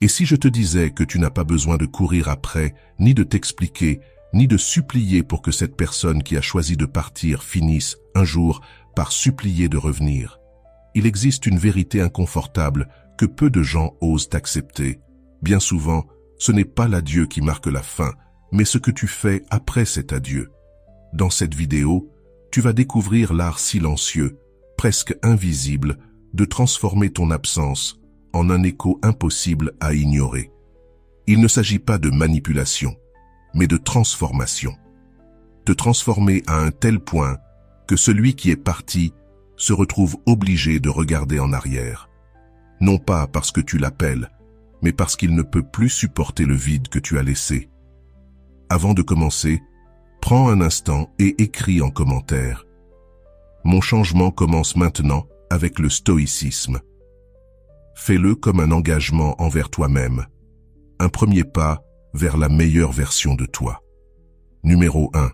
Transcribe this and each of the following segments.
Et si je te disais que tu n'as pas besoin de courir après, ni de t'expliquer, ni de supplier pour que cette personne qui a choisi de partir finisse, un jour, par supplier de revenir? Il existe une vérité inconfortable que peu de gens osent accepter. Bien souvent, ce n'est pas l'adieu qui marque la fin, mais ce que tu fais après cet adieu. Dans cette vidéo, tu vas découvrir l'art silencieux, presque invisible, de transformer ton absence en un écho impossible à ignorer. Il ne s'agit pas de manipulation, mais de transformation. Te transformer à un tel point que celui qui est parti se retrouve obligé de regarder en arrière. Non pas parce que tu l'appelles, mais parce qu'il ne peut plus supporter le vide que tu as laissé. Avant de commencer, prends un instant et écris en commentaire. Mon changement commence maintenant avec le stoïcisme. Fais-le comme un engagement envers toi-même. Un premier pas vers la meilleure version de toi. Numéro 1.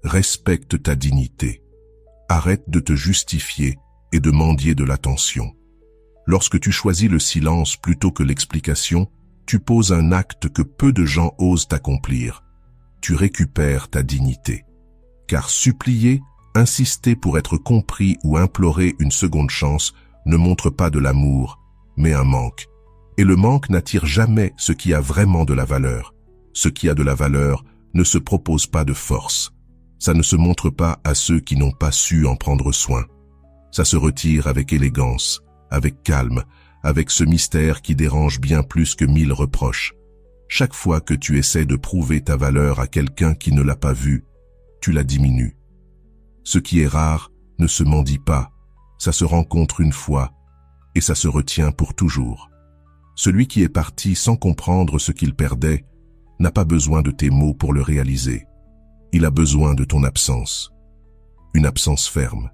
Respecte ta dignité. Arrête de te justifier et de mendier de l'attention. Lorsque tu choisis le silence plutôt que l'explication, tu poses un acte que peu de gens osent accomplir. Tu récupères ta dignité. Car supplier, insister pour être compris ou implorer une seconde chance ne montre pas de l'amour, mais un manque. Et le manque n'attire jamais ce qui a vraiment de la valeur. Ce qui a de la valeur ne se propose pas de force. Ça ne se montre pas à ceux qui n'ont pas su en prendre soin. Ça se retire avec élégance, avec calme, avec ce mystère qui dérange bien plus que 1000 reproches. Chaque fois que tu essaies de prouver ta valeur à quelqu'un qui ne l'a pas vue, tu la diminues. Ce qui est rare ne se mendie pas, ça se rencontre une fois et ça se retient pour toujours. Celui qui est parti sans comprendre ce qu'il perdait n'a pas besoin de tes mots pour le réaliser. Il a besoin de ton absence. Une absence ferme.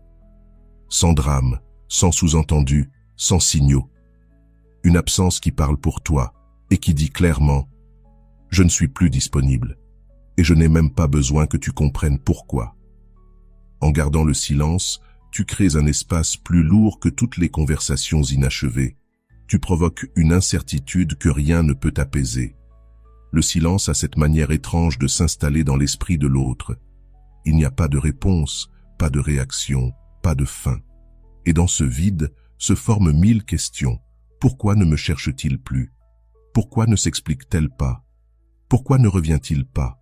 Sans drame, sans sous-entendu, sans signaux. Une absence qui parle pour toi et qui dit clairement « Je ne suis plus disponible et je n'ai même pas besoin que tu comprennes pourquoi ». En gardant le silence, tu crées un espace plus lourd que toutes les conversations inachevées. Tu provoques une incertitude que rien ne peut apaiser. Le silence a cette manière étrange de s'installer dans l'esprit de l'autre. Il n'y a pas de réponse, pas de réaction, pas de fin. Et dans ce vide se forment 1000 questions. Pourquoi ne me cherche-t-il plus? Pourquoi ne s'explique-t-elle pas? Pourquoi ne revient-il pas?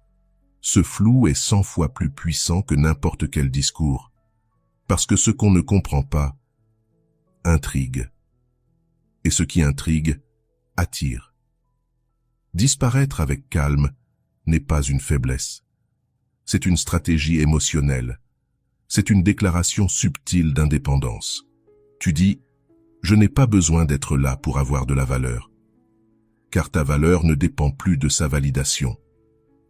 Ce flou est 100 fois plus puissant que n'importe quel discours. Parce que ce qu'on ne comprend pas intrigue. Et ce qui intrigue attire. Disparaître avec calme n'est pas une faiblesse. C'est une stratégie émotionnelle. C'est une déclaration subtile d'indépendance. Tu dis « Je n'ai pas besoin d'être là pour avoir de la valeur ». Car ta valeur ne dépend plus de sa validation.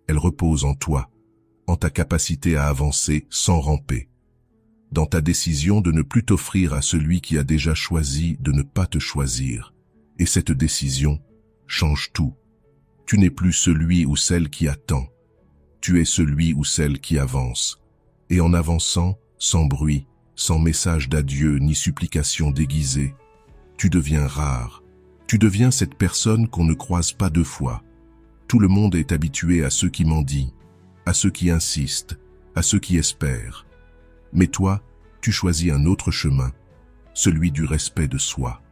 Elle repose en toi, en ta capacité à avancer sans ramper, dans ta décision de ne plus t'offrir à celui qui a déjà choisi de ne pas te choisir. Et cette décision change tout. Tu n'es plus celui ou celle qui attend. Tu es celui ou celle qui avance. Et en avançant, sans bruit, sans message d'adieu ni supplication déguisée, tu deviens rare. Tu deviens cette personne qu'on ne croise pas 2 fois. Tout le monde est habitué à ceux qui mendient, à ceux qui insistent, à ceux qui espèrent. Mais toi, tu choisis un autre chemin, celui du respect de soi.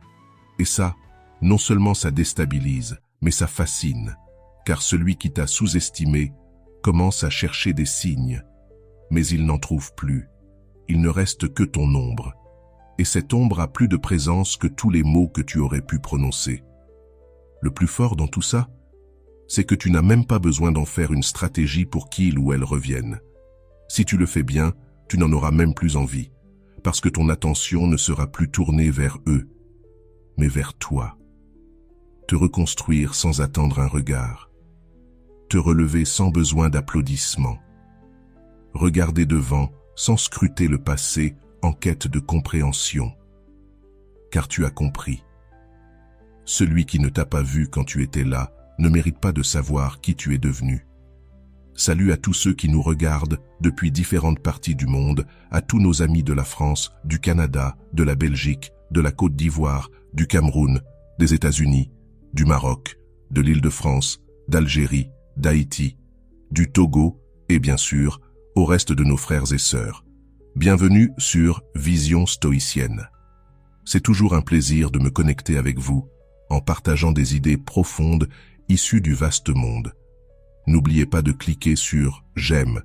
Et ça, non seulement ça déstabilise, mais ça fascine, car celui qui t'a sous-estimé commence à chercher des signes, mais il n'en trouve plus. Il ne reste que ton ombre. Et cette ombre a plus de présence que tous les mots que tu aurais pu prononcer. Le plus fort dans tout ça, c'est que tu n'as même pas besoin d'en faire une stratégie pour qu'il ou elle revienne. Si tu le fais bien, tu n'en auras même plus envie, parce que ton attention ne sera plus tournée vers eux, mais vers toi. Te reconstruire sans attendre un regard. Te relever sans besoin d'applaudissements. Regarder devant sans scruter le passé en quête de compréhension. Car tu as compris. Celui qui ne t'a pas vu quand tu étais là ne mérite pas de savoir qui tu es devenu. Salut à tous ceux qui nous regardent depuis différentes parties du monde, à tous nos amis de la France, du Canada, de la Belgique, de la Côte d'Ivoire, du Cameroun, des États-Unis, du Maroc, de l'Île-de-France, d'Algérie, d'Haïti, du Togo et bien sûr au reste de nos frères et sœurs. Bienvenue sur Vision Stoïcienne. C'est toujours un plaisir de me connecter avec vous en partageant des idées profondes issues du vaste monde. N'oubliez pas de cliquer sur « J'aime »,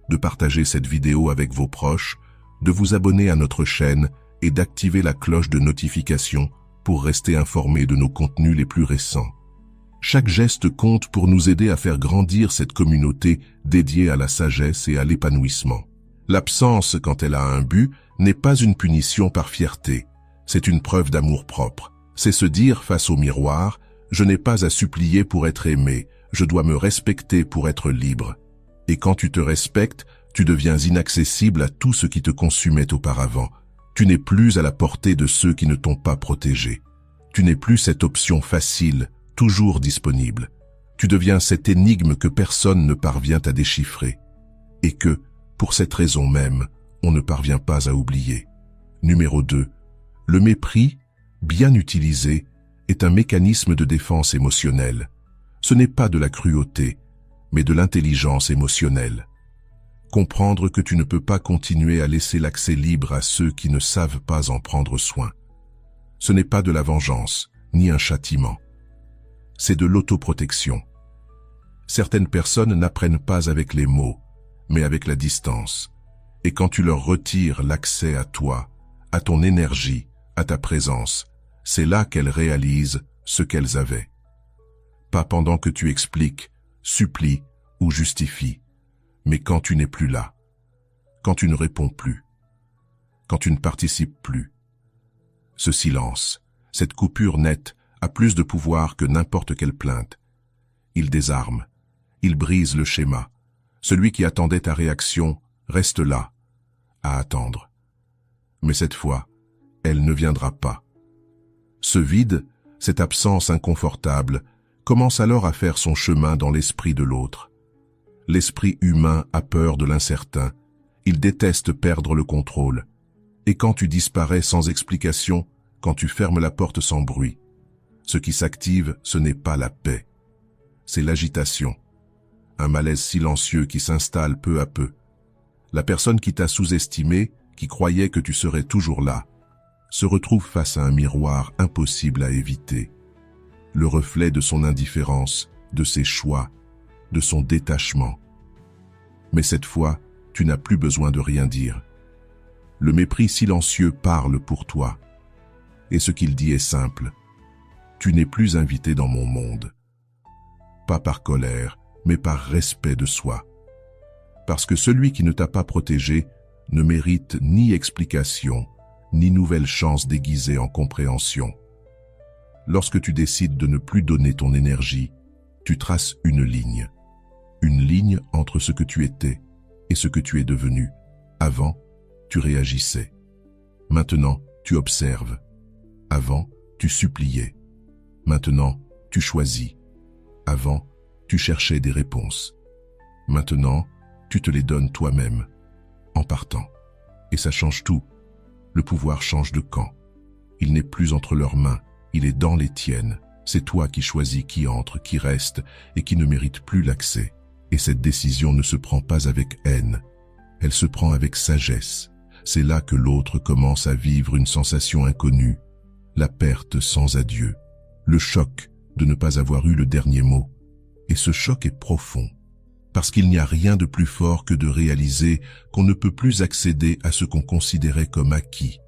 de partager cette vidéo avec vos proches, de vous abonner à notre chaîne et d'activer la cloche de notification pour rester informé de nos contenus les plus récents. Chaque geste compte pour nous aider à faire grandir cette communauté dédiée à la sagesse et à l'épanouissement. L'absence, quand elle a un but, n'est pas une punition par fierté. C'est une preuve d'amour-propre. C'est se dire face au miroir, je n'ai pas à supplier pour être aimé, je dois me respecter pour être libre. Et quand tu te respectes, tu deviens inaccessible à tout ce qui te consumait auparavant. Tu n'es plus à la portée de ceux qui ne t'ont pas protégé. Tu n'es plus cette option facile, toujours disponible. Tu deviens cette énigme que personne ne parvient à déchiffrer. Et que, pour cette raison même, on ne parvient pas à oublier. Numéro 2. Le mépris, bien utilisé, est un mécanisme de défense émotionnelle. Ce n'est pas de la cruauté, mais de l'intelligence émotionnelle. Comprendre que tu ne peux pas continuer à laisser l'accès libre à ceux qui ne savent pas en prendre soin. Ce n'est pas de la vengeance, ni un châtiment. C'est de l'autoprotection. Certaines personnes n'apprennent pas avec les mots, mais avec la distance. Et quand tu leur retires l'accès à toi, à ton énergie, à ta présence, c'est là qu'elles réalisent ce qu'elles avaient. Pas pendant que tu expliques, supplies ou justifies, mais quand tu n'es plus là, quand tu ne réponds plus, quand tu ne participes plus. Ce silence, cette coupure nette, a plus de pouvoir que n'importe quelle plainte. Il désarme, il brise le schéma. Celui qui attendait ta réaction reste là, à attendre. Mais cette fois, elle ne viendra pas. Ce vide, cette absence inconfortable, commence alors à faire son chemin dans l'esprit de l'autre. L'esprit humain a peur de l'incertain, il déteste perdre le contrôle. Et quand tu disparais sans explication, quand tu fermes la porte sans bruit, ce qui s'active, ce n'est pas la paix. C'est l'agitation, un malaise silencieux qui s'installe peu à peu. La personne qui t'a sous-estimé, qui croyait que tu serais toujours là, se retrouve face à un miroir impossible à éviter. Le reflet de son indifférence, de ses choix, de son détachement. Mais cette fois, tu n'as plus besoin de rien dire. Le mépris silencieux parle pour toi. Et ce qu'il dit est simple. Tu n'es plus invité dans mon monde. Pas par colère, mais par respect de soi. Parce que celui qui ne t'a pas protégé ne mérite ni explication, ni nouvelle chance déguisée en compréhension. Lorsque tu décides de ne plus donner ton énergie, tu traces une ligne entre ce que tu étais et ce que tu es devenu. Avant, tu réagissais. Maintenant, tu observes. Avant, tu suppliais. Maintenant, tu choisis. Avant, tu cherchais des réponses. Maintenant, tu te les donnes toi-même, en partant. Et ça change tout. Le pouvoir change de camp. Il n'est plus entre leurs mains, il est dans les tiennes. C'est toi qui choisis qui entre, qui reste et qui ne mérite plus l'accès. Et cette décision ne se prend pas avec haine. Elle se prend avec sagesse. C'est là que l'autre commence à vivre une sensation inconnue, la perte sans adieu, le choc de ne pas avoir eu le dernier mot. Et ce choc est profond, parce qu'il n'y a rien de plus fort que de réaliser qu'on ne peut plus accéder à ce qu'on considérait comme acquis.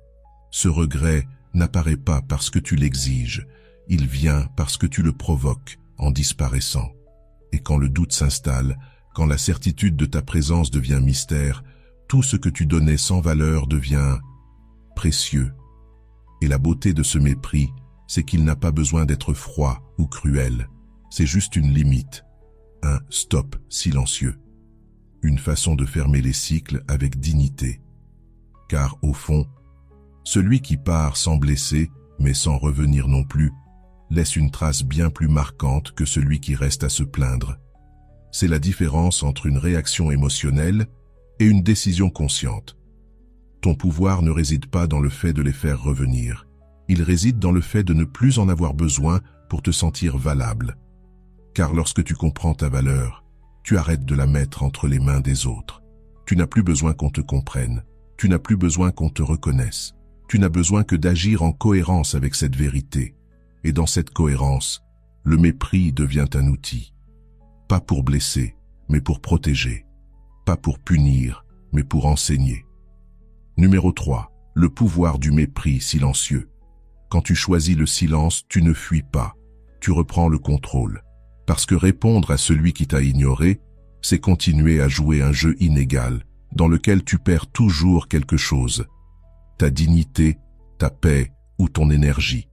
Ce regret n'apparaît pas parce que tu l'exiges, il vient parce que tu le provoques en disparaissant. Et quand le doute s'installe, quand la certitude de ta présence devient mystère, tout ce que tu donnais sans valeur devient précieux. Et la beauté de ce mépris, c'est qu'il n'a pas besoin d'être froid ou cruel. C'est juste une limite, un stop silencieux. Une façon de fermer les cycles avec dignité. Car au fond, celui qui part sans blesser, mais sans revenir non plus, laisse une trace bien plus marquante que celui qui reste à se plaindre. C'est la différence entre une réaction émotionnelle et une décision consciente. Ton pouvoir ne réside pas dans le fait de les faire revenir. Il réside dans le fait de ne plus en avoir besoin pour te sentir valable. Car lorsque tu comprends ta valeur, tu arrêtes de la mettre entre les mains des autres. Tu n'as plus besoin qu'on te comprenne. Tu n'as plus besoin qu'on te reconnaisse. Tu n'as besoin que d'agir en cohérence avec cette vérité. Et dans cette cohérence, le mépris devient un outil. Pas pour blesser, mais pour protéger. Pas pour punir, mais pour enseigner. Numéro 3. Le pouvoir du mépris silencieux. Quand tu choisis le silence, tu ne fuis pas. Tu reprends le contrôle. Parce que répondre à celui qui t'a ignoré, c'est continuer à jouer un jeu inégal, dans lequel tu perds toujours quelque chose. Ta dignité, ta paix ou ton énergie.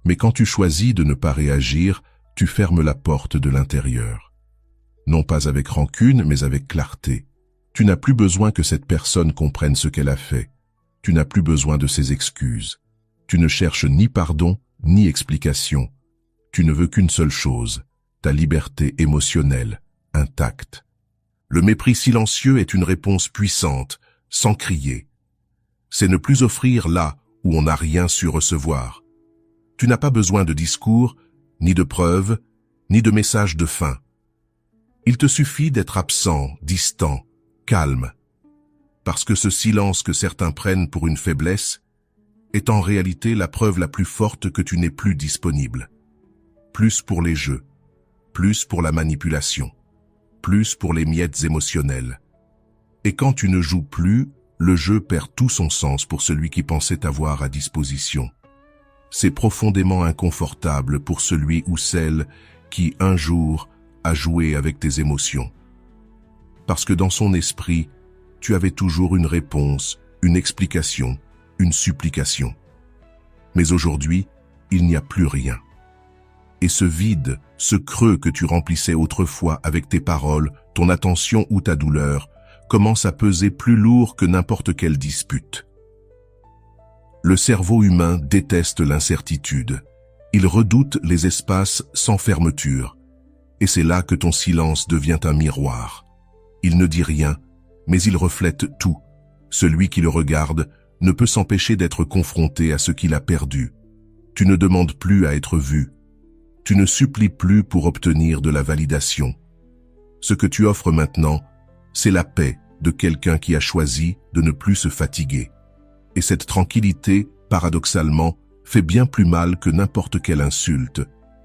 Mais quand tu choisis de ne pas réagir, tu fermes la porte de l'intérieur. Non pas avec rancune, mais avec clarté. Tu n'as plus besoin que cette personne comprenne ce qu'elle a fait. Tu n'as plus besoin de ses excuses. Tu ne cherches ni pardon, ni explication. Tu ne veux qu'une seule chose, ta liberté émotionnelle, intacte. Le mépris silencieux est une réponse puissante, sans crier. C'est ne plus offrir là où on n'a rien su recevoir. Tu n'as pas besoin de discours, ni de preuves, ni de messages de fin. Il te suffit d'être absent, distant, calme. Parce que ce silence que certains prennent pour une faiblesse est en réalité la preuve la plus forte que tu n'es plus disponible. Plus pour les jeux, plus pour la manipulation, plus pour les miettes émotionnelles. Et quand tu ne joues plus, le jeu perd tout son sens pour celui qui pensait t'avoir à disposition. C'est profondément inconfortable pour celui ou celle qui, un jour, a joué avec tes émotions. Parce que dans son esprit, tu avais toujours une réponse, une explication, une supplication. Mais aujourd'hui, il n'y a plus rien. Et ce vide, ce creux que tu remplissais autrefois avec tes paroles, ton attention ou ta douleur, commence à peser plus lourd que n'importe quelle dispute. Le cerveau humain déteste l'incertitude. Il redoute les espaces sans fermeture. Et c'est là que ton silence devient un miroir. Il ne dit rien, mais il reflète tout. Celui qui le regarde ne peut s'empêcher d'être confronté à ce qu'il a perdu. Tu ne demandes plus à être vu. Tu ne supplies plus pour obtenir de la validation. Ce que tu offres maintenant, c'est la paix de quelqu'un qui a choisi de ne plus se fatiguer. Et cette tranquillité, paradoxalement, fait bien plus mal que n'importe quelle insulte,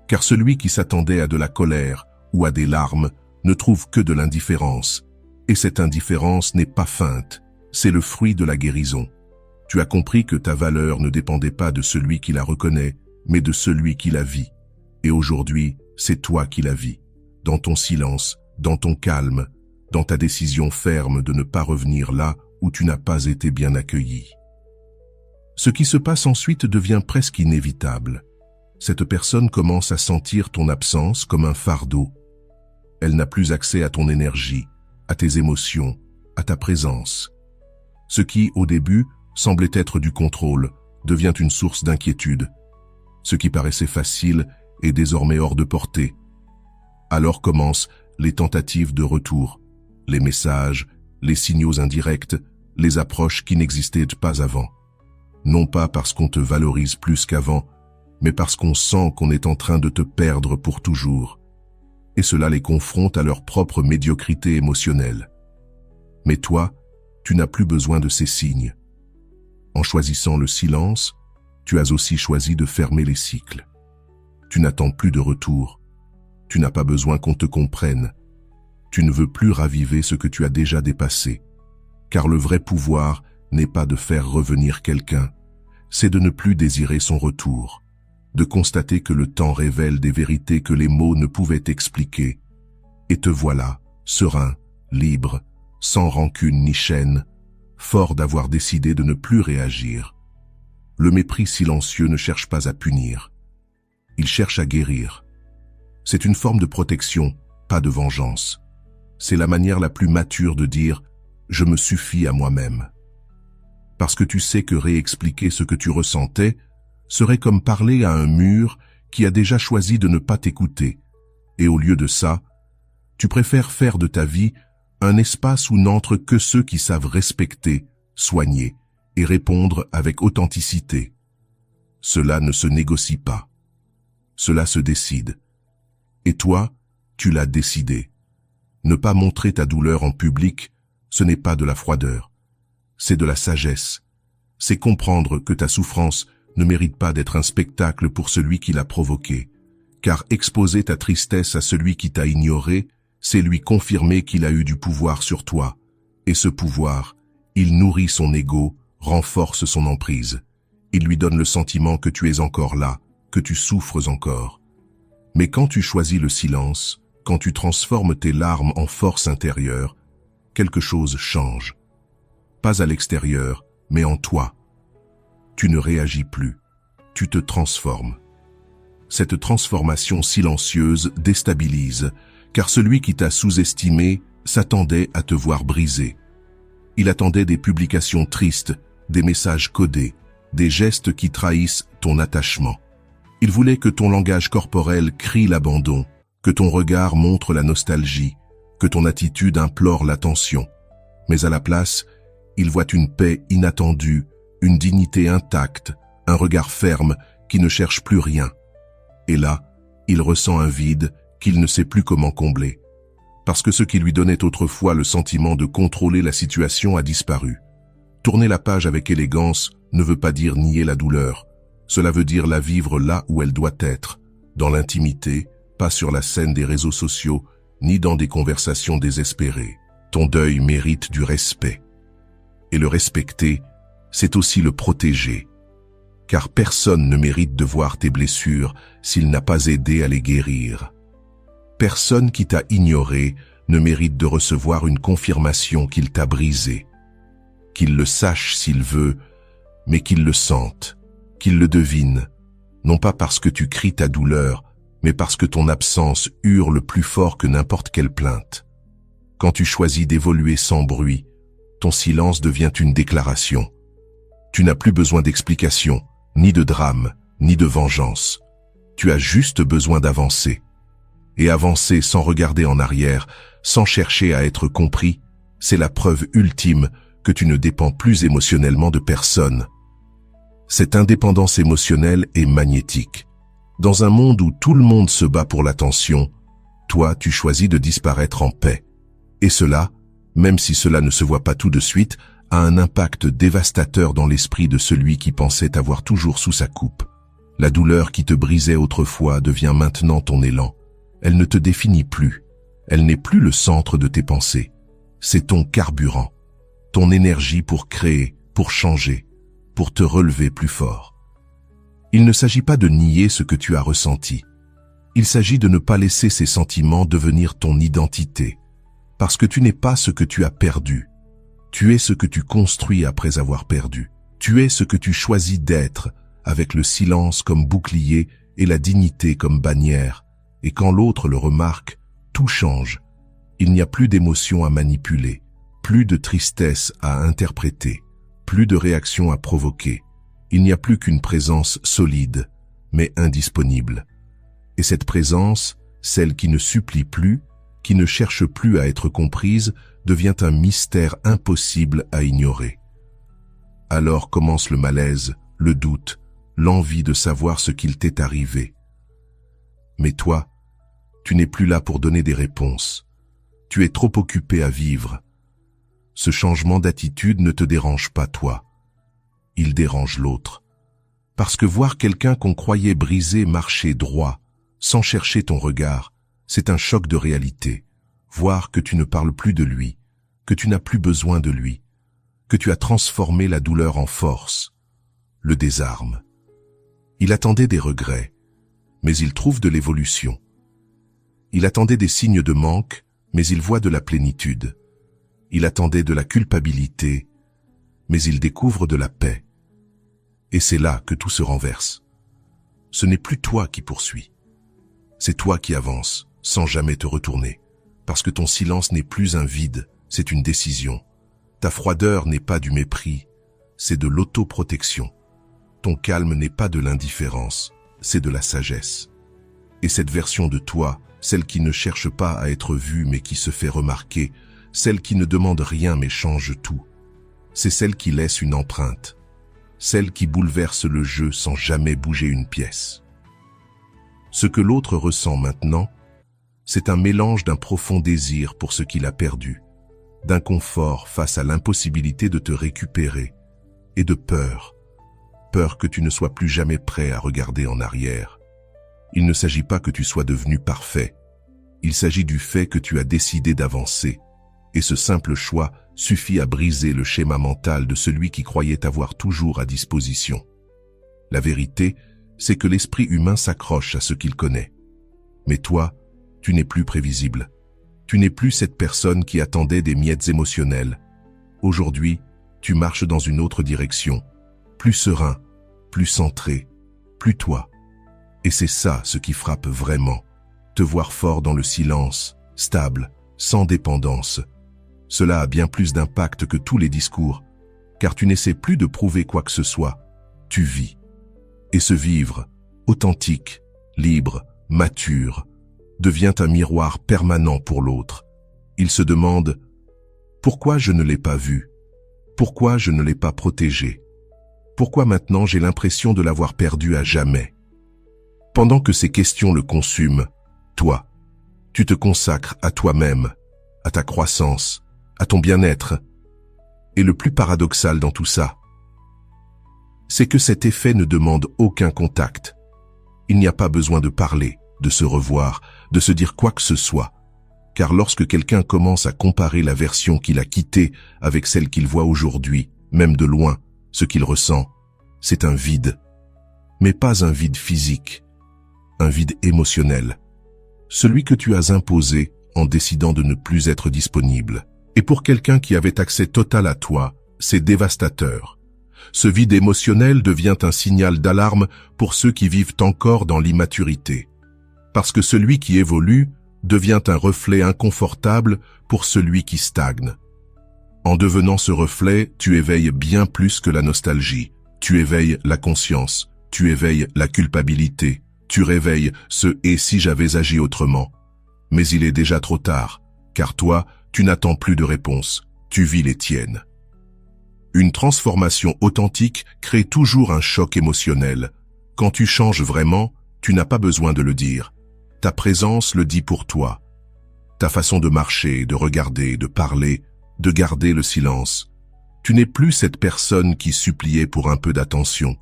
car celui qui s'attendait à de la colère ou à des larmes ne trouve que de l'indifférence. Et cette indifférence n'est pas feinte, c'est le fruit de la guérison. Tu as compris que ta valeur ne dépendait pas de celui qui la reconnaît, mais de celui qui la vit. Et aujourd'hui, c'est toi qui la vis, dans ton silence, dans ton calme, dans ta décision ferme de ne pas revenir là où tu n'as pas été bien accueilli. Ce qui se passe ensuite devient presque inévitable. Cette personne commence à sentir ton absence comme un fardeau. Elle n'a plus accès à ton énergie, à tes émotions, à ta présence. Ce qui, au début, semblait être du contrôle, devient une source d'inquiétude. Ce qui paraissait facile est désormais hors de portée. Alors commencent les tentatives de retour, les messages, les signaux indirects, les approches qui n'existaient pas avant. Non pas parce qu'on te valorise plus qu'avant, mais parce qu'on sent qu'on est en train de te perdre pour toujours. Et cela les confronte à leur propre médiocrité émotionnelle. Mais toi, tu n'as plus besoin de ces signes. En choisissant le silence, tu as aussi choisi de fermer les cycles. Tu n'attends plus de retour. Tu n'as pas besoin qu'on te comprenne. Tu ne veux plus raviver ce que tu as déjà dépassé. Car le vrai pouvoir n'est pas de faire revenir quelqu'un, c'est de ne plus désirer son retour, de constater que le temps révèle des vérités que les mots ne pouvaient expliquer. Et te voilà, serein, libre, sans rancune ni chaîne, fort d'avoir décidé de ne plus réagir. Le mépris silencieux ne cherche pas à punir. Il cherche à guérir. C'est une forme de protection, pas de vengeance. C'est la manière la plus mature de dire « je me suffis à moi-même ». Parce que tu sais que réexpliquer ce que tu ressentais serait comme parler à un mur qui a déjà choisi de ne pas t'écouter. Et au lieu de ça, tu préfères faire de ta vie un espace où n'entrent que ceux qui savent respecter, soigner et répondre avec authenticité. Cela ne se négocie pas. Cela se décide. Et toi, Tu l'as décidé. Ne pas montrer ta douleur en public, ce n'est pas de la froideur. C'est de la sagesse. C'est comprendre que ta souffrance ne mérite pas d'être un spectacle pour celui qui l'a provoqué. Car exposer ta tristesse à celui qui t'a ignoré, c'est lui confirmer qu'il a eu du pouvoir sur toi. Et ce pouvoir, il nourrit son ego, renforce son emprise. Il lui donne le sentiment que tu es encore là, que tu souffres encore. Mais quand tu choisis le silence, quand tu transformes tes larmes en force intérieure, quelque chose change. Pas à l'extérieur, mais en toi. Tu ne réagis plus, tu te transformes. Cette transformation silencieuse déstabilise, car celui qui t'a sous-estimé s'attendait à te voir brisé. Il attendait des publications tristes, des messages codés, des gestes qui trahissent ton attachement. Il voulait que ton langage corporel crie l'abandon, que ton regard montre la nostalgie, que ton attitude implore l'attention. Mais à la place, il voit une paix inattendue, une dignité intacte, un regard ferme qui ne cherche plus rien. Et là, il ressent un vide qu'il ne sait plus comment combler. Parce que ce qui lui donnait autrefois le sentiment de contrôler la situation a disparu. Tourner la page avec élégance ne veut pas dire nier la douleur. Cela veut dire la vivre là où elle doit être, dans l'intimité, pas sur la scène des réseaux sociaux, ni dans des conversations désespérées. Ton deuil mérite du respect. Et le respecter, c'est aussi le protéger. Car personne ne mérite de voir tes blessures s'il n'a pas aidé à les guérir. Personne qui t'a ignoré ne mérite de recevoir une confirmation qu'il t'a brisé. Qu'il le sache s'il veut, mais qu'il le sente, qu'il le devine, non pas parce que tu cries ta douleur, mais parce que ton absence hurle plus fort que n'importe quelle plainte. Quand tu choisis d'évoluer sans bruit, ton silence devient une déclaration. Tu n'as plus besoin d'explications, ni de drame, ni de vengeance. Tu as juste besoin d'avancer. Et avancer sans regarder en arrière, sans chercher à être compris, c'est la preuve ultime que tu ne dépends plus émotionnellement de personne. Cette indépendance émotionnelle est magnétique. Dans un monde où tout le monde se bat pour l'attention, toi, tu choisis de disparaître en paix. Et cela, même si cela ne se voit pas tout de suite, a un impact dévastateur dans l'esprit de celui qui pensait t'avoir toujours sous sa coupe. La douleur qui te brisait autrefois devient maintenant ton élan. Elle ne te définit plus. Elle n'est plus le centre de tes pensées. C'est ton carburant, ton énergie pour créer, pour changer, pour te relever plus fort. Il ne s'agit pas de nier ce que tu as ressenti. Il s'agit de ne pas laisser ces sentiments devenir ton identité. Parce que tu n'es pas ce que tu as perdu. Tu es ce que tu construis après avoir perdu. Tu es ce que tu choisis d'être, avec le silence comme bouclier et la dignité comme bannière. Et quand l'autre le remarque, tout change. Il n'y a plus d'émotions à manipuler, plus de tristesse à interpréter, plus de réactions à provoquer. Il n'y a plus qu'une présence solide, mais indisponible. Et cette présence, celle qui ne supplie plus, qui ne cherche plus à être comprise, devient un mystère impossible à ignorer. Alors commence le malaise, le doute, l'envie de savoir ce qu'il t'est arrivé. Mais toi, tu n'es plus là pour donner des réponses. Tu es trop occupé à vivre. Ce changement d'attitude ne te dérange pas toi. Il dérange l'autre. Parce que voir quelqu'un qu'on croyait brisé marcher droit, sans chercher ton regard, c'est un choc de réalité. Voir que tu ne parles plus de lui, que tu n'as plus besoin de lui, que tu as transformé la douleur en force, le désarme. Il attendait des regrets, mais il trouve de l'évolution. Il attendait des signes de manque, mais il voit de la plénitude. Il attendait de la culpabilité, mais il découvre de la paix. Et c'est là que tout se renverse. Ce n'est plus toi qui poursuis. C'est toi qui avances, sans jamais te retourner. Parce que ton silence n'est plus un vide, c'est une décision. Ta froideur n'est pas du mépris, c'est de l'autoprotection. Ton calme n'est pas de l'indifférence, c'est de la sagesse. Et cette version de toi, celle qui ne cherche pas à être vue mais qui se fait remarquer, celle qui ne demande rien mais change tout, c'est celle qui laisse une empreinte, celle qui bouleverse le jeu sans jamais bouger une pièce. Ce que l'autre ressent maintenant, c'est un mélange d'un profond désir pour ce qu'il a perdu, d'un confort face à l'impossibilité de te récupérer, et de peur. Peur que tu ne sois plus jamais prêt à regarder en arrière. Il ne s'agit pas que tu sois devenu parfait. Il s'agit du fait que tu as décidé d'avancer. Et ce simple choix suffit à briser le schéma mental de celui qui croyait t'avoir toujours à disposition. La vérité, c'est que l'esprit humain s'accroche à ce qu'il connaît. Mais toi, tu n'es plus prévisible. Tu n'es plus cette personne qui attendait des miettes émotionnelles. Aujourd'hui, tu marches dans une autre direction, plus serein, plus centré, plus toi. Et c'est ça ce qui frappe vraiment, te voir fort dans le silence, stable, sans dépendance. Cela a bien plus d'impact que tous les discours, car tu n'essaies plus de prouver quoi que ce soit, tu vis. Et ce vivre, authentique, libre, mature, devient un miroir permanent pour l'autre. Il se demande « Pourquoi je ne l'ai pas vu ? Pourquoi je ne l'ai pas protégé ? Pourquoi maintenant j'ai l'impression de l'avoir perdu à jamais ?» Pendant que ces questions le consument, toi, tu te consacres à toi-même, à ta croissance, à ton bien-être. Et le plus paradoxal dans tout ça, c'est que cet effet ne demande aucun contact. Il n'y a pas besoin de parler, de se revoir, de se dire quoi que ce soit. Car lorsque quelqu'un commence à comparer la version qu'il a quittée avec celle qu'il voit aujourd'hui, même de loin, ce qu'il ressent, c'est un vide. Mais pas un vide physique, un vide émotionnel. Celui que tu as imposé en décidant de ne plus être disponible. Et pour quelqu'un qui avait accès total à toi, c'est dévastateur. Ce vide émotionnel devient un signal d'alarme pour ceux qui vivent encore dans l'immaturité. Parce que celui qui évolue devient un reflet inconfortable pour celui qui stagne. En devenant ce reflet, tu éveilles bien plus que la nostalgie. Tu éveilles la conscience, tu éveilles la culpabilité, tu réveilles ce « et si j'avais agi autrement ». Mais il est déjà trop tard, car toi, tu n'attends plus de réponse, tu vis les tiennes. Une transformation authentique crée toujours un choc émotionnel. Quand tu changes vraiment, tu n'as pas besoin de le dire. Ta présence le dit pour toi. Ta façon de marcher, de regarder, de parler, de garder le silence. Tu n'es plus cette personne qui suppliait pour un peu d'attention,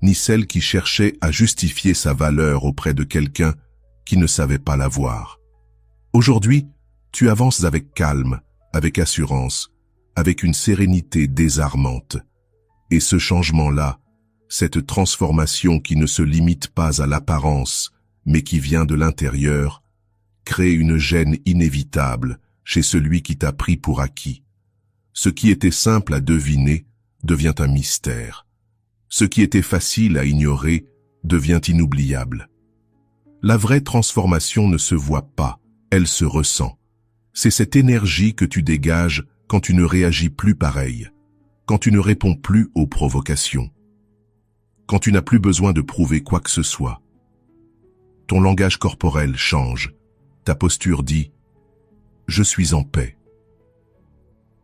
ni celle qui cherchait à justifier sa valeur auprès de quelqu'un qui ne savait pas la voir. Aujourd'hui, tu avances avec calme, avec assurance, avec une sérénité désarmante. Et ce changement-là, cette transformation qui ne se limite pas à l'apparence, mais qui vient de l'intérieur, crée une gêne inévitable chez celui qui t'a pris pour acquis. Ce qui était simple à deviner devient un mystère. Ce qui était facile à ignorer devient inoubliable. La vraie transformation ne se voit pas, elle se ressent. C'est cette énergie que tu dégages quand tu ne réagis plus pareil, quand tu ne réponds plus aux provocations, quand tu n'as plus besoin de prouver quoi que ce soit. Ton langage corporel change, ta posture dit « Je suis en paix ».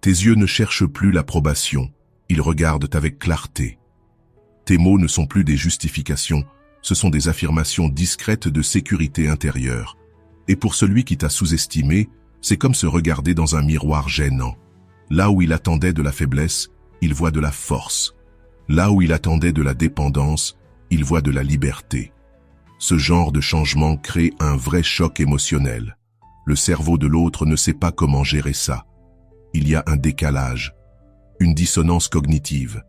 Tes yeux ne cherchent plus l'approbation, ils regardent avec clarté. Tes mots ne sont plus des justifications, ce sont des affirmations discrètes de sécurité intérieure. Et pour celui qui t'a sous-estimé, c'est comme se regarder dans un miroir gênant. Là où il attendait de la faiblesse, il voit de la force. Là où il attendait de la dépendance, il voit de la liberté. Ce genre de changement crée un vrai choc émotionnel. Le cerveau de l'autre ne sait pas comment gérer ça. Il y a un décalage, une dissonance cognitive.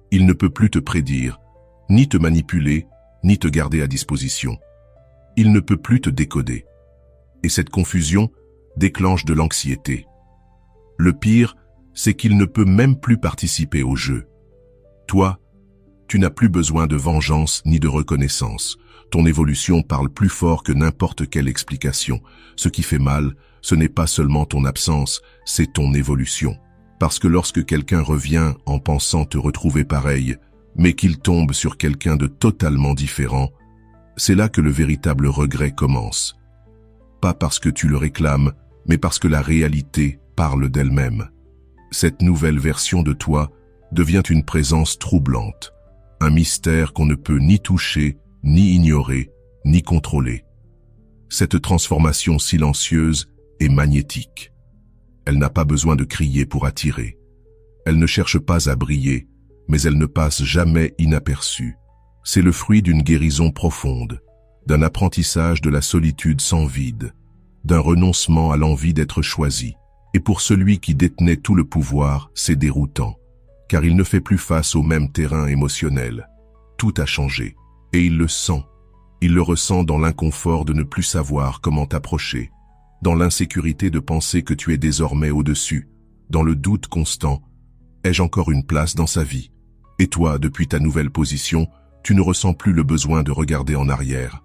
Il ne peut plus te prédire, ni te manipuler, ni te garder à disposition. Il ne peut plus te décoder. Et cette confusion déclenche de l'anxiété. Le pire, c'est qu'il ne peut même plus participer au jeu. Toi, tu n'as plus besoin de vengeance ni de reconnaissance. Ton évolution parle plus fort que n'importe quelle explication. Ce qui fait mal, ce n'est pas seulement ton absence, c'est ton évolution. Parce que lorsque quelqu'un revient en pensant te retrouver pareil, mais qu'il tombe sur quelqu'un de totalement différent, c'est là que le véritable regret commence. Pas parce que tu le réclames, mais parce que la réalité parle d'elle-même. Cette nouvelle version de toi devient une présence troublante, un mystère qu'on ne peut ni toucher, ni ignorer, ni contrôler. Cette transformation silencieuse est magnétique. Elle n'a pas besoin de crier pour attirer. Elle ne cherche pas à briller, mais elle ne passe jamais inaperçue. C'est le fruit d'une guérison profonde, d'un apprentissage de la solitude sans vide, d'un renoncement à l'envie d'être choisi. Et pour celui qui détenait tout le pouvoir, c'est déroutant, car il ne fait plus face au même terrain émotionnel. Tout a changé, et il le sent. Il le ressent dans l'inconfort de ne plus savoir comment t'approcher, dans l'insécurité de penser que tu es désormais au-dessus, dans le doute constant. Ai-je encore une place dans sa vie? Et toi, depuis ta nouvelle position, tu ne ressens plus le besoin de regarder en arrière,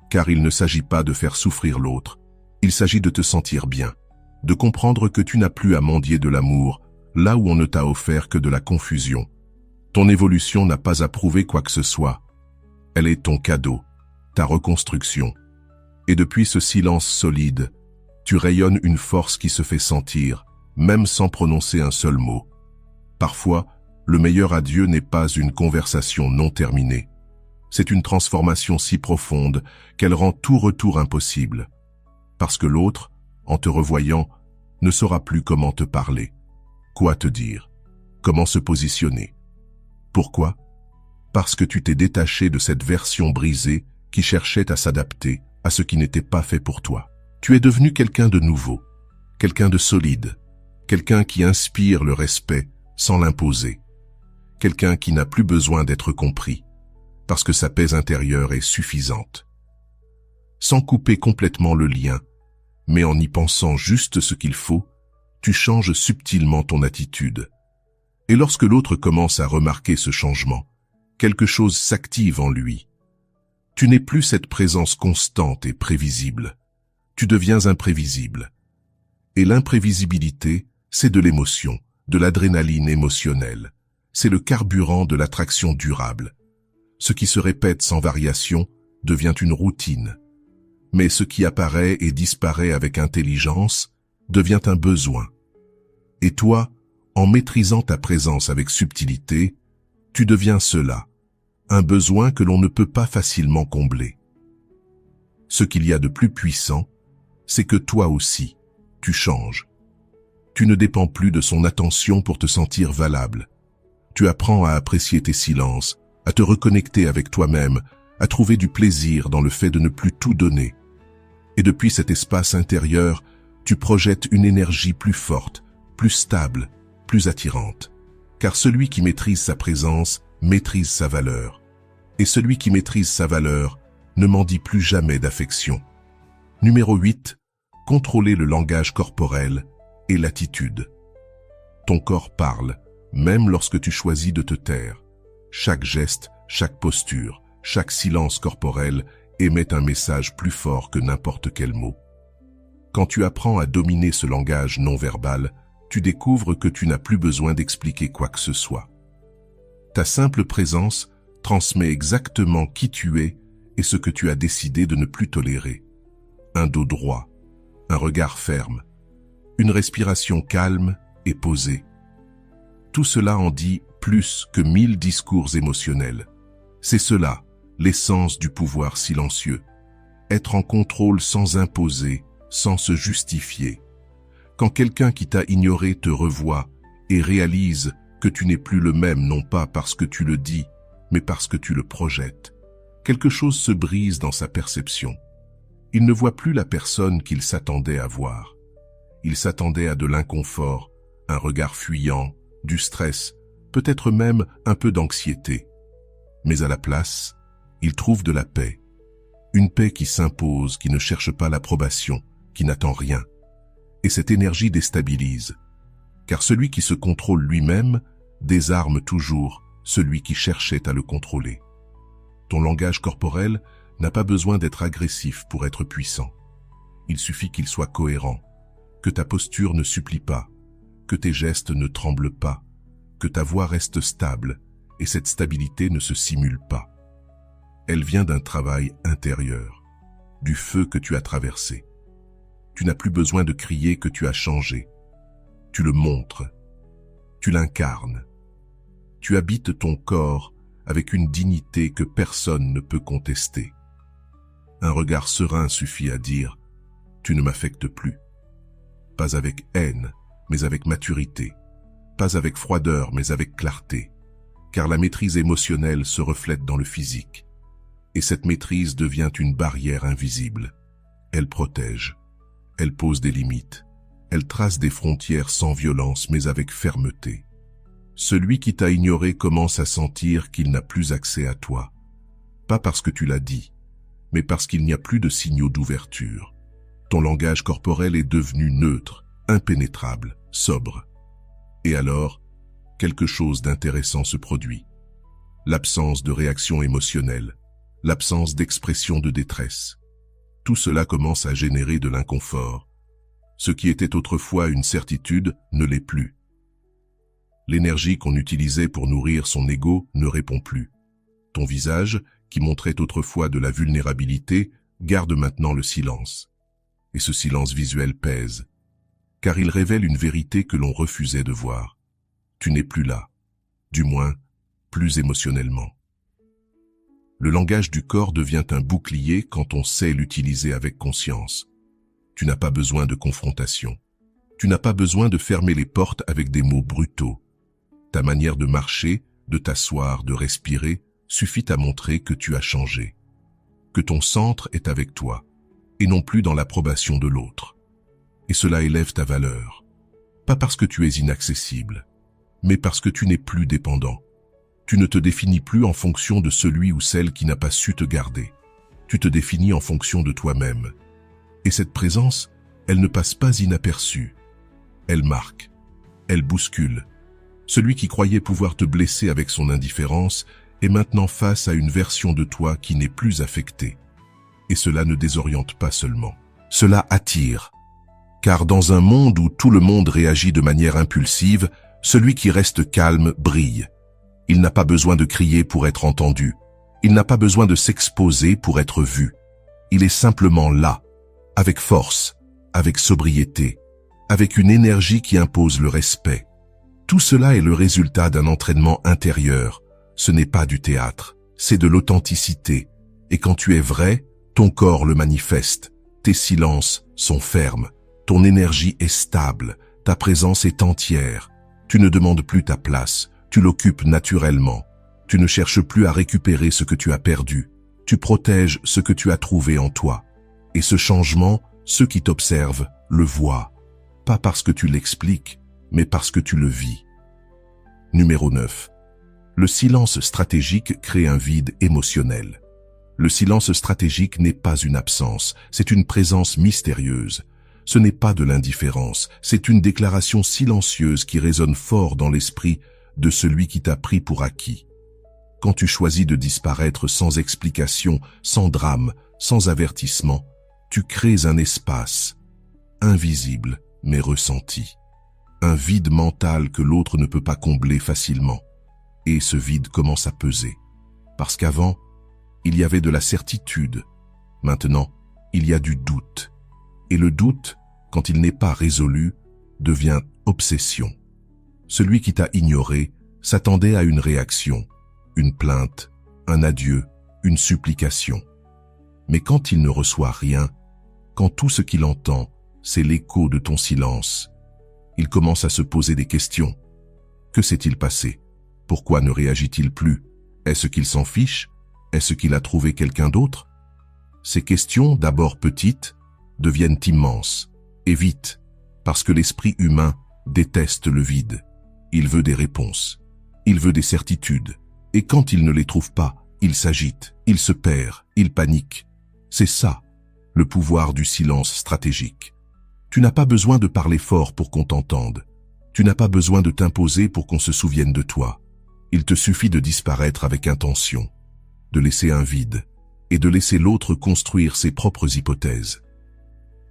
car il ne s'agit pas de faire souffrir l'autre, il s'agit de te sentir bien, de comprendre que tu n'as plus à mendier de l'amour, là où on ne t'a offert que de la confusion. Ton évolution n'a pas à prouver quoi que ce soit. Elle est ton cadeau, ta reconstruction. Et depuis ce silence solide, tu rayonnes une force qui se fait sentir, même sans prononcer un seul mot. Parfois, le meilleur adieu n'est pas une conversation non terminée. C'est une transformation si profonde qu'elle rend tout retour impossible. Parce que l'autre, en te revoyant, ne saura plus comment te parler, quoi te dire, comment se positionner. Pourquoi? Parce que tu t'es détaché de cette version brisée qui cherchait à s'adapter à ce qui n'était pas fait pour toi. Tu es devenu quelqu'un de nouveau, quelqu'un de solide, quelqu'un qui inspire le respect sans l'imposer, quelqu'un qui n'a plus besoin d'être compris, parce que sa paix intérieure est suffisante. Sans couper complètement le lien, mais en y pensant juste ce qu'il faut, tu changes subtilement ton attitude. Et lorsque l'autre commence à remarquer ce changement, quelque chose s'active en lui. Tu n'es plus cette présence constante et prévisible. Tu deviens imprévisible. Et l'imprévisibilité, c'est de l'émotion, de l'adrénaline émotionnelle. C'est le carburant de l'attraction durable. Ce qui se répète sans variation devient une routine. Mais ce qui apparaît et disparaît avec intelligence devient un besoin. Et toi, en maîtrisant ta présence avec subtilité, tu deviens cela, un besoin que l'on ne peut pas facilement combler. Ce qu'il y a de plus puissant, c'est que toi aussi, tu changes. Tu ne dépends plus de son attention pour te sentir valable. Tu apprends à apprécier tes silences, à te reconnecter avec toi-même, à trouver du plaisir dans le fait de ne plus tout donner. Et depuis cet espace intérieur, tu projettes une énergie plus forte, plus stable, plus attirante. Car celui qui maîtrise sa présence maîtrise sa valeur. Et celui qui maîtrise sa valeur ne mendie plus jamais d'affection. Numéro 8. Contrôler le langage corporel et l'attitude. Ton corps parle, même lorsque tu choisis de te taire. Chaque geste, chaque posture, chaque silence corporel émet un message plus fort que n'importe quel mot. Quand tu apprends à dominer ce langage non-verbal, tu découvres que tu n'as plus besoin d'expliquer quoi que ce soit. Ta simple présence transmet exactement qui tu es et ce que tu as décidé de ne plus tolérer. Un dos droit, un regard ferme, une respiration calme et posée. Tout cela en dit plus que 1000 discours émotionnels. C'est cela, l'essence du pouvoir silencieux. Être en contrôle sans imposer, sans se justifier. Quand quelqu'un qui t'a ignoré te revoit et réalise que tu n'es plus le même, non pas parce que tu le dis, mais parce que tu le projettes, quelque chose se brise dans sa perception. Il ne voit plus la personne qu'il s'attendait à voir. Il s'attendait à de l'inconfort, un regard fuyant, du stress, peut-être même un peu d'anxiété. Mais à la place, il trouve de la paix. Une paix qui s'impose, qui ne cherche pas l'approbation, qui n'attend rien. Et cette énergie déstabilise. Car celui qui se contrôle lui-même désarme toujours celui qui cherchait à le contrôler. Ton langage corporel n'a pas besoin d'être agressif pour être puissant. Il suffit qu'il soit cohérent, que ta posture ne supplie pas, que tes gestes ne tremblent pas, que ta voix reste stable, et cette stabilité ne se simule pas. Elle vient d'un travail intérieur, du feu que tu as traversé. Tu n'as plus besoin de crier que tu as changé. Tu le montres, tu l'incarnes. Tu habites ton corps avec une dignité que personne ne peut contester. Un regard serein suffit à dire « Tu ne m'affectes plus ». Pas avec haine, mais avec maturité. Pas avec froideur, mais avec clarté. Car la maîtrise émotionnelle se reflète dans le physique. Et cette maîtrise devient une barrière invisible. Elle protège. Elle pose des limites. Elle trace des frontières sans violence, mais avec fermeté. Celui qui t'a ignoré commence à sentir qu'il n'a plus accès à toi. Pas parce que tu l'as dit, mais parce qu'il n'y a plus de signaux d'ouverture. Ton langage corporel est devenu neutre, impénétrable, sobre. Et alors, quelque chose d'intéressant se produit. L'absence de réaction émotionnelle, l'absence d'expression de détresse. Tout cela commence à générer de l'inconfort. Ce qui était autrefois une certitude ne l'est plus. L'énergie qu'on utilisait pour nourrir son ego ne répond plus. Ton visage, qui montrait autrefois de la vulnérabilité, garde maintenant le silence. Et ce silence visuel pèse, car il révèle une vérité que l'on refusait de voir. Tu n'es plus là, du moins, plus émotionnellement. Le langage du corps devient un bouclier quand on sait l'utiliser avec conscience. Tu n'as pas besoin de confrontation. Tu n'as pas besoin de fermer les portes avec des mots brutaux. Ta manière de marcher, de t'asseoir, de respirer, suffit à montrer que tu as changé. Que ton centre est avec toi, et non plus dans l'approbation de l'autre. Et cela élève ta valeur. Pas parce que tu es inaccessible, mais parce que tu n'es plus dépendant. Tu ne te définis plus en fonction de celui ou celle qui n'a pas su te garder. Tu te définis en fonction de toi-même. Et cette présence, elle ne passe pas inaperçue. Elle marque. Elle bouscule. Celui qui croyait pouvoir te blesser avec son indifférence est maintenant face à une version de toi qui n'est plus affectée. Et cela ne désoriente pas seulement. Cela attire. Car dans un monde où tout le monde réagit de manière impulsive, celui qui reste calme brille. Il n'a pas besoin de crier pour être entendu. Il n'a pas besoin de s'exposer pour être vu. Il est simplement là, avec force, avec sobriété, avec une énergie qui impose le respect. Tout cela est le résultat d'un entraînement intérieur. Ce n'est pas du théâtre, c'est de l'authenticité. Et quand tu es vrai, ton corps le manifeste. Tes silences sont fermes. Ton énergie est stable. Ta présence est entière. Tu ne demandes plus ta place. Tu l'occupes naturellement. Tu ne cherches plus à récupérer ce que tu as perdu. Tu protèges ce que tu as trouvé en toi. Et ce changement, ceux qui t'observent le voient. Pas parce que tu l'expliques, mais parce que tu le vis. Numéro 9. Le silence stratégique crée un vide émotionnel. Le silence stratégique n'est pas une absence, c'est une présence mystérieuse. Ce n'est pas de l'indifférence, c'est une déclaration silencieuse qui résonne fort dans l'esprit de celui qui t'a pris pour acquis. Quand tu choisis de disparaître sans explication, sans drame, sans avertissement, tu crées un espace, invisible mais ressenti. Un vide mental que l'autre ne peut pas combler facilement. Et ce vide commence à peser. Parce qu'avant, il y avait de la certitude. Maintenant, il y a du doute. Et le doute, quand il n'est pas résolu, devient obsession. Celui qui t'a ignoré s'attendait à une réaction, une plainte, un adieu, une supplication. Mais quand il ne reçoit rien, quand tout ce qu'il entend, c'est l'écho de ton silence, il commence à se poser des questions. Que s'est-il passé? Pourquoi ne réagit-il plus? Est-ce qu'il s'en fiche? Est-ce qu'il a trouvé quelqu'un d'autre? Ces questions, d'abord petites, deviennent immenses, et vite, parce que l'esprit humain déteste le vide. Il veut des réponses, il veut des certitudes, et quand il ne les trouve pas, il s'agite, il se perd, il panique. C'est ça, le pouvoir du silence stratégique. Tu n'as pas besoin de parler fort pour qu'on t'entende. Tu n'as pas besoin de t'imposer pour qu'on se souvienne de toi. Il te suffit de disparaître avec intention, de laisser un vide, et de laisser l'autre construire ses propres hypothèses.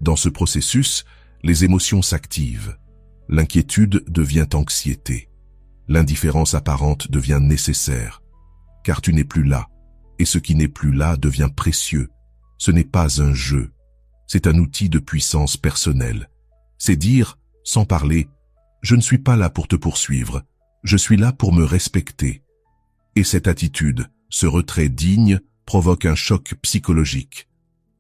Dans ce processus, les émotions s'activent. L'inquiétude devient anxiété. L'indifférence apparente devient nécessaire, car tu n'es plus là, et ce qui n'est plus là devient précieux. Ce n'est pas un jeu, c'est un outil de puissance personnelle. C'est dire, sans parler, je ne suis pas là pour te poursuivre, je suis là pour me respecter. Et cette attitude, ce retrait digne, provoque un choc psychologique.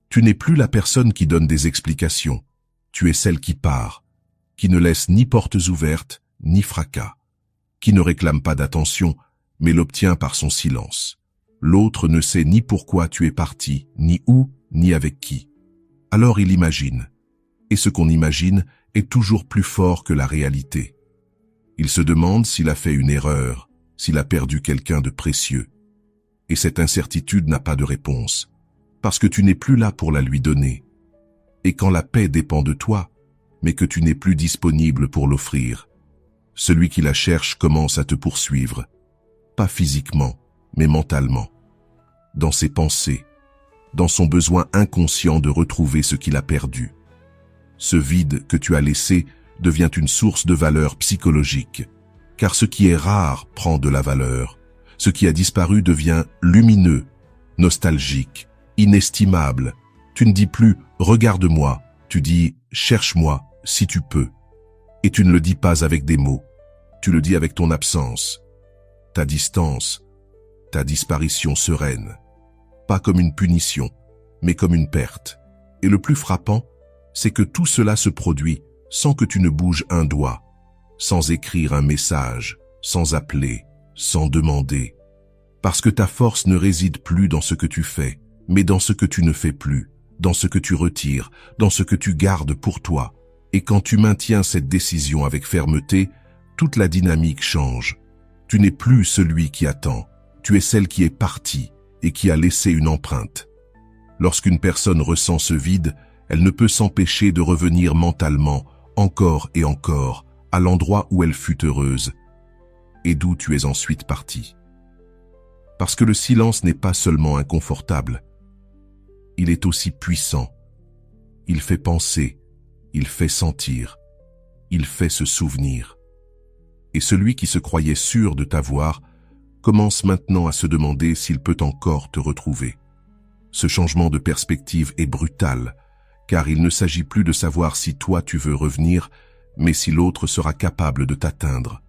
Tu n'es plus la personne qui donne des explications. Tu es celle qui part, qui ne laisse ni portes ouvertes, ni fracas, qui ne réclame pas d'attention, mais l'obtient par son silence. L'autre ne sait ni pourquoi tu es parti, ni où, ni avec qui. Alors il imagine. Et ce qu'on imagine est toujours plus fort que la réalité. Il se demande s'il a fait une erreur, s'il a perdu quelqu'un de précieux. Et cette incertitude n'a pas de réponse, parce que tu n'es plus là pour la lui donner. Et quand la paix dépend de toi, mais que tu n'es plus disponible pour l'offrir, celui qui la cherche commence à te poursuivre, pas physiquement, mais mentalement, dans ses pensées, dans son besoin inconscient de retrouver ce qu'il a perdu. Ce vide que tu as laissé devient une source de valeur psychologique, car ce qui est rare prend de la valeur. Ce qui a disparu devient lumineux, nostalgique, inestimable. Tu ne dis plus « regarde-moi », tu dis « cherche-moi si tu peux ». Et tu ne le dis pas avec des mots, tu le dis avec ton absence, ta distance, ta disparition sereine. Pas comme une punition, mais comme une perte. Et le plus frappant, c'est que tout cela se produit sans que tu ne bouges un doigt, sans écrire un message, sans appeler, sans demander. Parce que ta force ne réside plus dans ce que tu fais, mais dans ce que tu ne fais plus, dans ce que tu retires, dans ce que tu gardes pour toi. Et quand tu maintiens cette décision avec fermeté, toute la dynamique change. Tu n'es plus celui qui attend, tu es celle qui est partie et qui a laissé une empreinte. Lorsqu'une personne ressent ce vide, elle ne peut s'empêcher de revenir mentalement, encore et encore, à l'endroit où elle fut heureuse, et d'où tu es ensuite parti. Parce que le silence n'est pas seulement inconfortable, il est aussi puissant. Il fait penser, il fait sentir, il fait se souvenir. Et celui qui se croyait sûr de t'avoir commence maintenant à se demander s'il peut encore te retrouver. Ce changement de perspective est brutal, car il ne s'agit plus de savoir si toi tu veux revenir, mais si l'autre sera capable de t'atteindre.